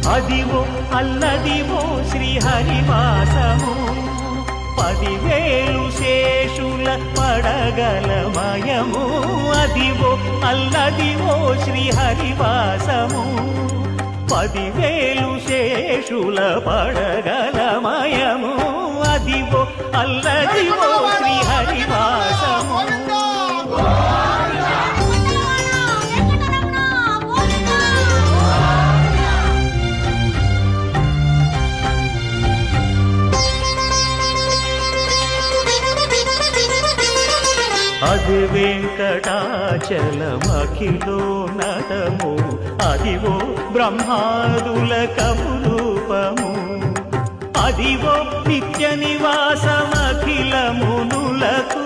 అదివో అల్లదివో శ్రీహరివాసము 10,000 శేషుల పడగలమయము అదివో అల్లదివో శ్రీహరివాసము 10,000 శేషుల పడగలమయము అదివో అల్లదివో శ్రీహరివాసము అది వెంకటాచలమఖిలో నటము అదివో బ్రహ్మాదుల కపురూపము అదివో నిత్య నివాసమఖిల మునులకు